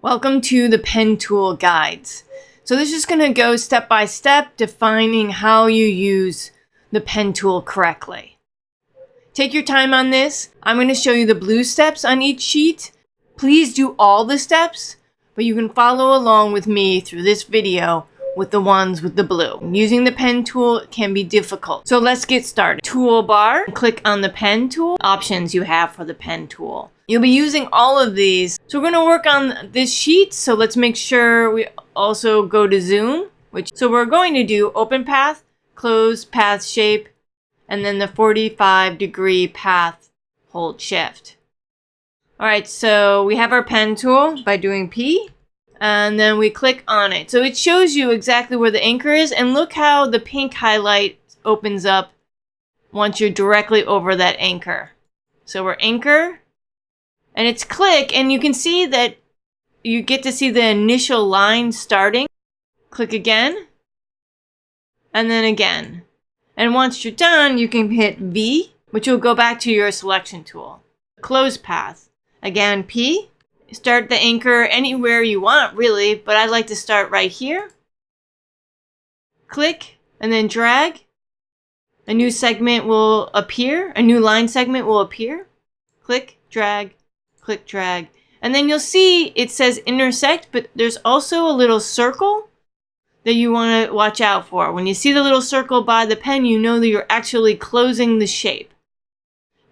Welcome to the pen tool guides. So this is going to go step by step defining how you use the pen tool correctly. Take your time on this. I'm going to show you the blue steps on each sheet. Please do all the steps, but you can follow along with me through this video with the ones with the blue. Using the pen tool can be difficult. So let's get started. Toolbar, click on the pen tool, options you have for the pen tool. You'll be using all of these. So we're going to work on this sheet. So let's make sure we also go to zoom, so we're going to do open path, close path shape, and then the 45-degree path, hold shift. All right, so we have our pen tool by doing P, and then we click on it. So it shows you exactly where the anchor is, and look how the pink highlight opens up once you're directly over that anchor. So we're anchor, and it's click, and you can see that you get to see the initial line starting. Click again, and then again. And once you're done, you can hit V, which will go back to your selection tool. Close path. Again, P. Start the anchor anywhere you want, really, but I like to start right here. Click, and then drag. A new segment will appear. A new line segment will appear. Click, drag, click, drag. And then you'll see it says intersect, but there's also a little circle that you want to watch out for. When you see the little circle by the pen, you know that you're actually closing the shape.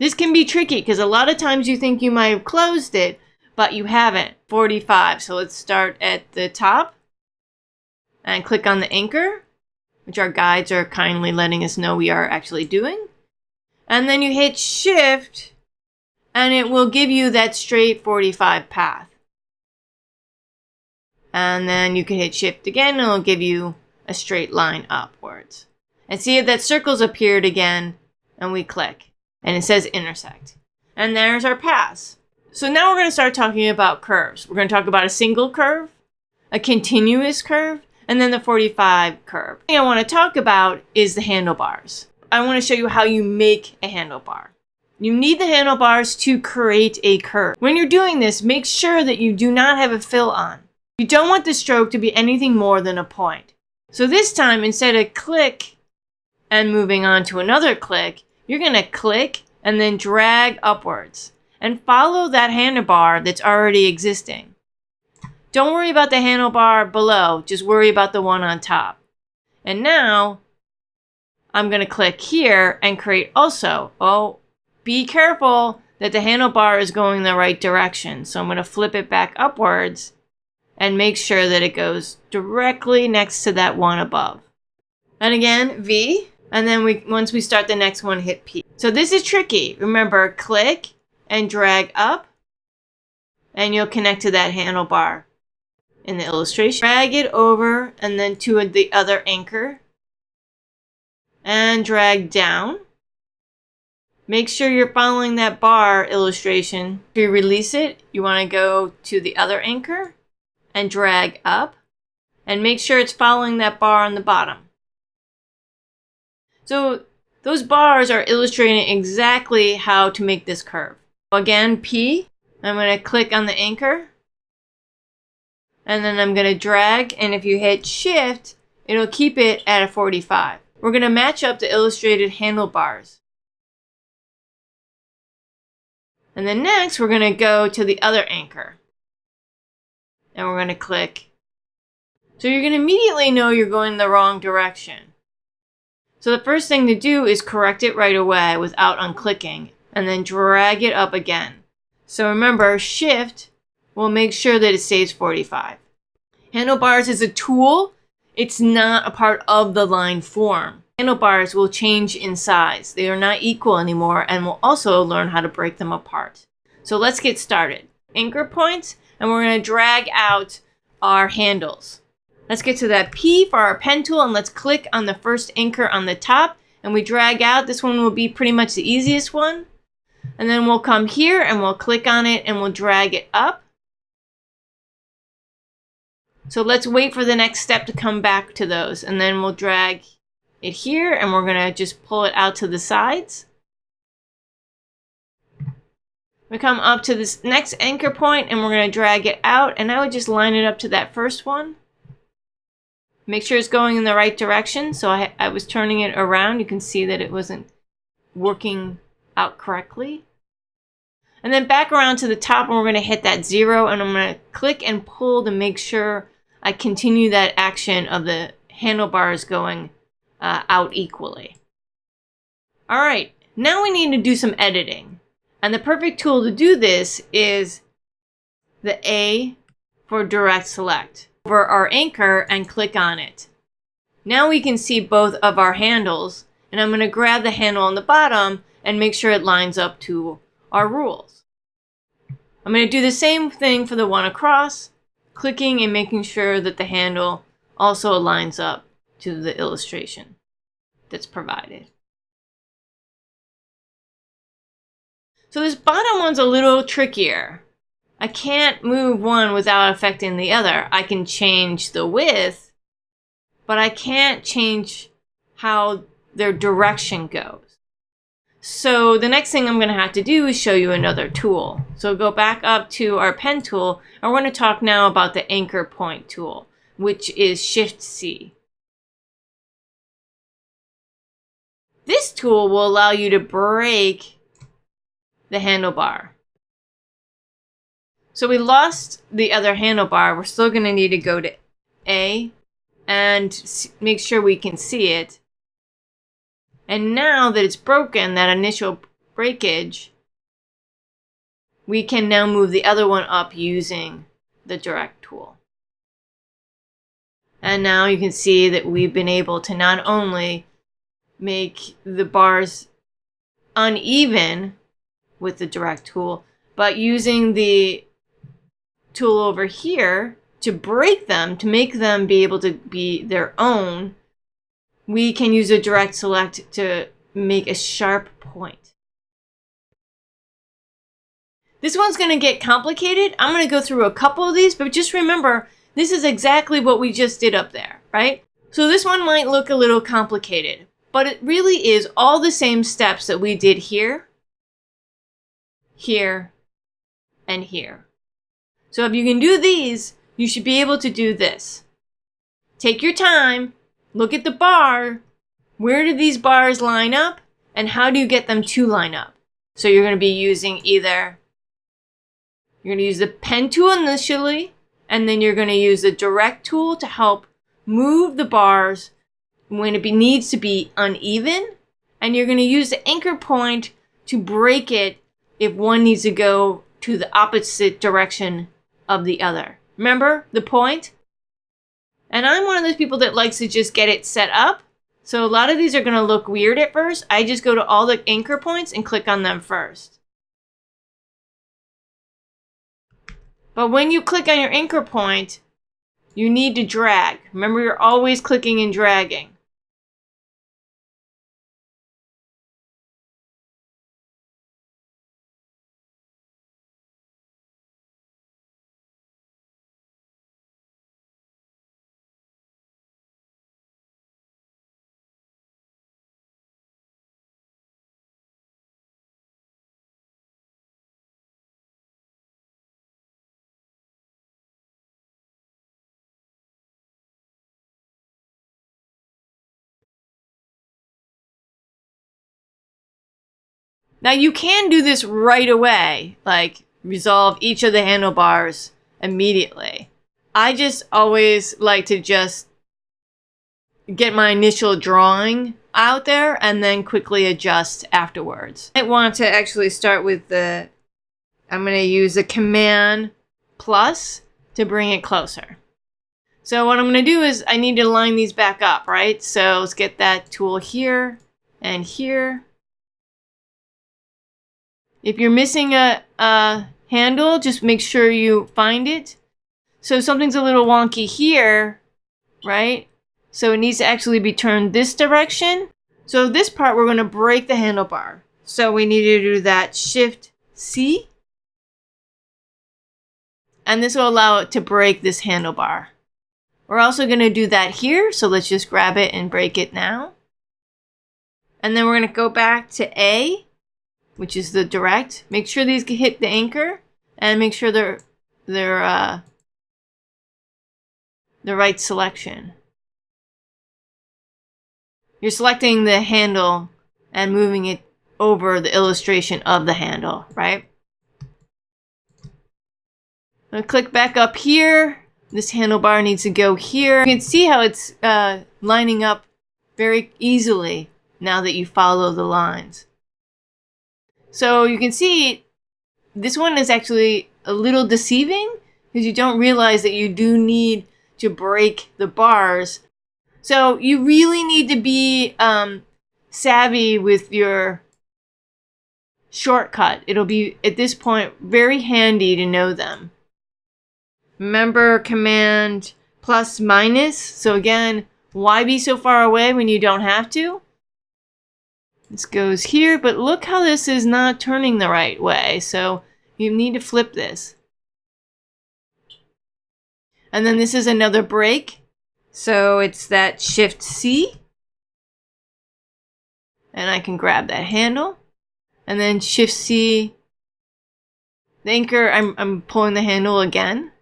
This can be tricky because a lot of times you think you might have closed it, but you haven't. 45. So let's start at the top and click on the anchor, which our guides are kindly letting us know we are actually doing. And then you hit shift, and it will give you that straight 45 path. And then you can hit shift again, and it'll give you a straight line upwards. And see that circle's appeared again, and we click, and it says intersect. And there's our paths. So now we're going to start talking about curves. We're going to talk about a single curve, a continuous curve, and then the 45 curve. The thing I want to talk about is the handlebars. I want to show you how you make a handlebar. You need the handlebars to create a curve. When you're doing this, make sure that you do not have a fill on. You don't want the stroke to be anything more than a point. So this time, instead of click and moving on to another click, you're going to click and then drag upwards and follow that handlebar that's already existing. Don't worry about the handlebar below, just worry about the one on top. And now I'm going to click here and create also. Oh, be careful that the handlebar is going the right direction. So I'm going to flip it back upwards and make sure that it goes directly next to that one above. And again, V, and then once we start the next one, hit P. So this is tricky. Remember, click and drag up, and you'll connect to that handlebar in the illustration. Drag it over and then to the other anchor, and drag down. Make sure you're following that bar illustration. If you release it, you want to go to the other anchor and drag up, and make sure it's following that bar on the bottom. So those bars are illustrating exactly how to make this curve. Again, P, I'm going to click on the anchor, and then I'm going to drag, and if you hit shift, it'll keep it at a 45. We're going to match up the illustrated handlebars. And then next, we're going to go to the other anchor. And we're going to click. So you're going to immediately know you're going the wrong direction. So the first thing to do is correct it right away without unclicking, and then drag it up again. So remember, shift will make sure that it stays 45. Handlebars is a tool. It's not a part of the line form. Handlebars will change in size. They are not equal anymore, and we'll also learn how to break them apart. So let's get started. Anchor points, and we're going to drag out our handles. Let's get to that P for our pen tool, and let's click on the first anchor on the top, and we drag out. This one will be pretty much the easiest one. And then we'll come here, and we'll click on it, and we'll drag it up. So let's wait for the next step to come back to those, and then we'll drag it here, and we're going to just pull it out to the sides. We come up to this next anchor point and we're going to drag it out, and I would just line it up to that first one. Make sure it's going in the right direction. So I was turning it around. You can see that it wasn't working out correctly. And then back around to the top, and we're going to hit that 0, and I'm going to click and pull to make sure I continue that action of the handlebars going out equally. All right, now we need to do some editing. And the perfect tool to do this is the A for direct select over our anchor and click on it. Now we can see both of our handles, and I'm going to grab the handle on the bottom and make sure it lines up to our rules. I'm going to do the same thing for the one across, clicking and making sure that the handle also lines up to the illustration that's provided. So this bottom one's a little trickier. I can't move one without affecting the other. I can change the width, but I can't change how their direction goes. So the next thing I'm going to have to do is show you another tool. So go back up to our pen tool, and we're going to talk now about the anchor point tool, which is Shift-C. This tool will allow you to break the handlebar. So we lost the other handlebar. We're still going to need to go to A and make sure we can see it. And now that it's broken, that initial breakage, we can now move the other one up using the direct tool. And now you can see that we've been able to not only make the bars uneven with the direct tool, but using the tool over here to break them, to make them be able to be their own, we can use a direct select to make a sharp point. This one's going to get complicated. I'm going to go through a couple of these, but just remember, this is exactly what we just did up there, right? So this one might look a little complicated, but it really is all the same steps that we did here, here, and here. So if you can do these, you should be able to do this. Take your time, look at the bar. Where do these bars line up? And how do you get them to line up? So you're going to be using you're going to use the pen tool initially, and then you're going to use the direct tool to help move the bars when it needs to be uneven. And you're going to use the anchor point to break it if one needs to go to the opposite direction of the other. Remember the point? And I'm one of those people that likes to just get it set up. So a lot of these are going to look weird at first. I just go to all the anchor points and click on them first. But when you click on your anchor point, you need to drag. Remember, you're always clicking and dragging. Now you can do this right away, like resolve each of the handlebars immediately. I just always like to just get my initial drawing out there and then quickly adjust afterwards. I want to actually start with I'm going to use the Command plus to bring it closer. So what I'm going to do is I need to line these back up, right? So let's get that tool here and here. If you're missing a handle, just make sure you find it. So something's a little wonky here, right? So it needs to actually be turned this direction. So this part, we're going to break the handlebar. So we need to do that Shift-C. And this will allow it to break this handlebar. We're also going to do that here. So let's just grab it and break it now. And then we're going to go back to A. which is the direct. Make sure these hit the anchor, and make sure they're the right selection. You're selecting the handle and moving it over the illustration of the handle, right? I'm gonna click back up here. This handlebar needs to go here. You can see how it's lining up very easily now that you follow the lines. So you can see this one is actually a little deceiving because you don't realize that you do need to break the bars. So you really need to be savvy with your shortcut. It'll be, at this point, very handy to know them. Remember Command plus minus. So again, why be so far away when you don't have to? This goes here, but look how this is not turning the right way. So you need to flip this. And then this is another break. So it's that Shift C. And I can grab that handle. And then Shift C. The anchor, I'm pulling the handle again.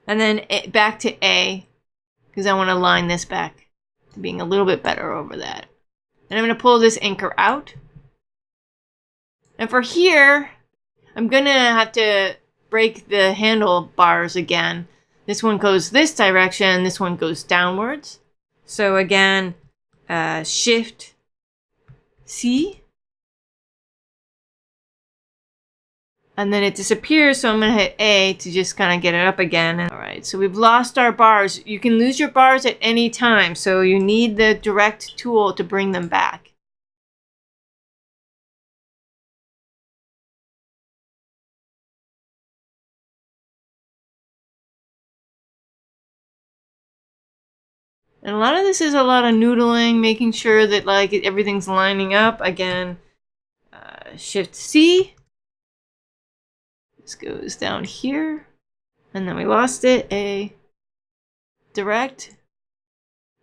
And then back to A, because I want to line this back to being a little bit better over that. And I'm going to pull this anchor out. And for here, I'm going to have to break the handlebars again. This one goes this direction, this one goes downwards. So again, Shift C. And then it disappears, so I'm going to hit A to just kind of get it up again. All right, so we've lost our bars. You can lose your bars at any time, so you need the direct tool to bring them back. And a lot of this is a lot of noodling, making sure that like everything's lining up. Again, Shift C. This goes down here, and then we lost it, A, direct,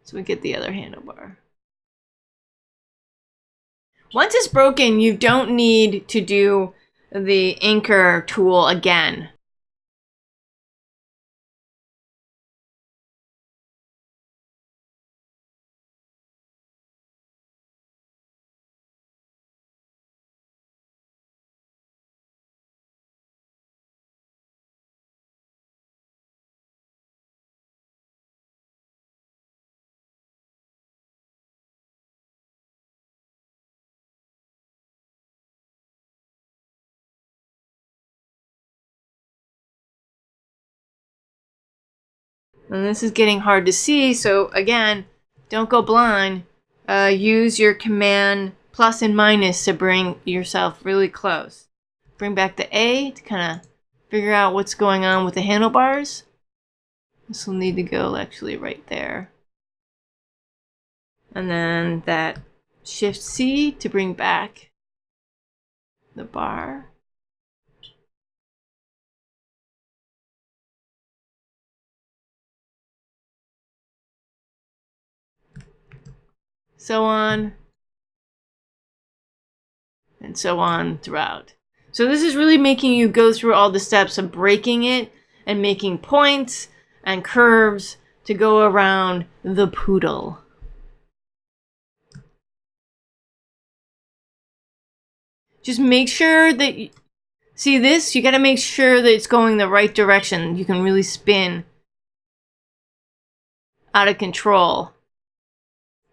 so we get the other handlebar. Once it's broken, you don't need to do the anchor tool again. And this is getting hard to see, so again, don't go blind. Use your Command plus and minus to bring yourself really close. Bring back the A to kind of figure out what's going on with the handlebars. This will need to go actually right there. And then that Shift C to bring back the bar. So on, and so on throughout. So this is really making you go through all the steps of breaking it and making points and curves to go around the poodle. Just make sure that, see this? You gotta make sure that it's going the right direction. You can really spin out of control.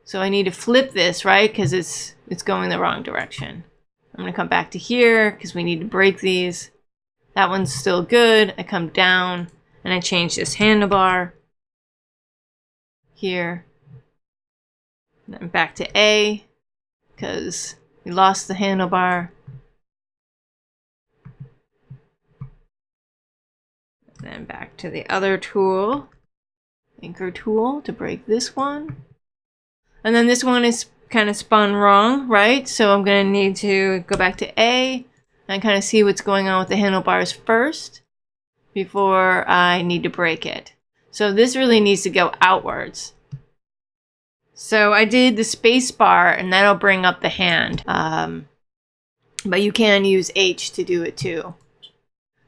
So I need to flip this, right? Because it's going the wrong direction. I'm going to come back to here because we need to break these. That one's still good. I come down and I change this handlebar here. And then back to A because we lost the handlebar. And then back to the other tool, anchor tool, to break this one. And then this one is kind of spun wrong, right? So I'm going to need to go back to A and kind of see what's going on with the handlebars first before I need to break it. So this really needs to go outwards. So I did the space bar and that'll bring up the hand. But you can use H to do it too.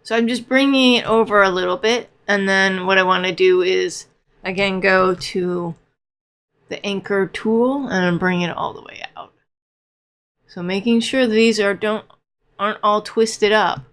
So I'm just bringing it over a little bit. And then what I want to do is, again, go to the anchor tool and bring it all the way out. So making sure these aren't all twisted up.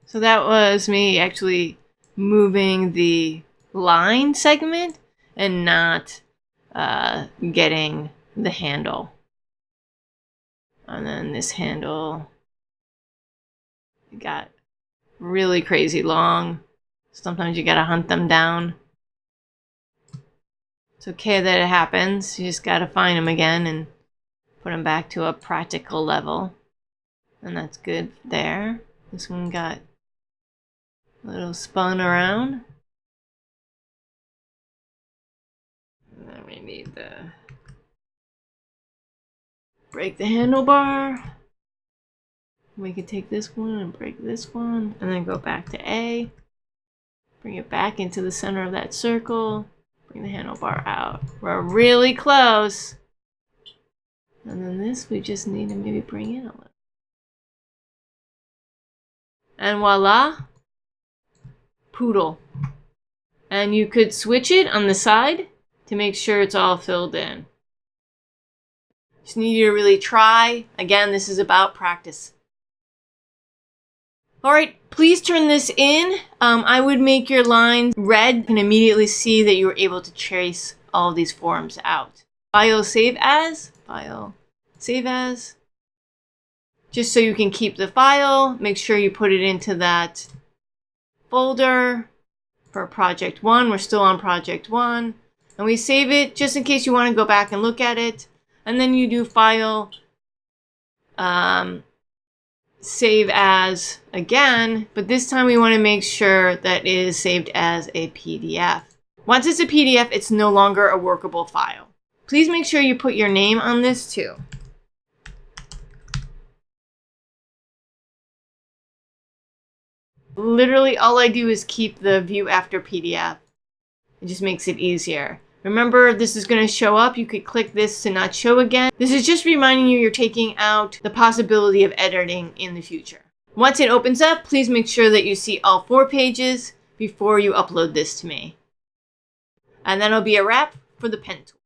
So that was me actually moving the line segment and not getting the handle. And then this handle got really crazy long. Sometimes you gotta hunt them down. It's okay that it happens. You just gotta find them again and put them back to a practical level. And that's good there. This one got a little spun around. And then we need to break the handlebar. We could take this one and break this one, and then go back to A. Bring it back into the center of that circle. Bring the handlebar out. We're really close. And then this, we just need to maybe bring in a little. And voila, poodle. And you could switch it on the side to make sure it's all filled in. Just need you to really try. Again, this is about practice. All right, please turn this in. I would make your lines red. You can immediately see that you were able to trace all of these forms out. File, save as. File, save as. Just so you can keep the file, make sure you put it into that folder for project 1. We're still on project 1. And we save it just in case you want to go back and look at it. And then you do file, save as again, but this time we want to make sure that it is saved as a PDF. Once it's a PDF, it's no longer a workable file. Please make sure you put your name on this too. Literally all I do is keep the view after PDF. It just makes it easier. Remember, this is going to show up. You could click this to not show again. This is just reminding you you're taking out the possibility of editing in the future. Once it opens up, please make sure that you see all 4 pages before you upload this to me. And that'll be a wrap for the pen tool.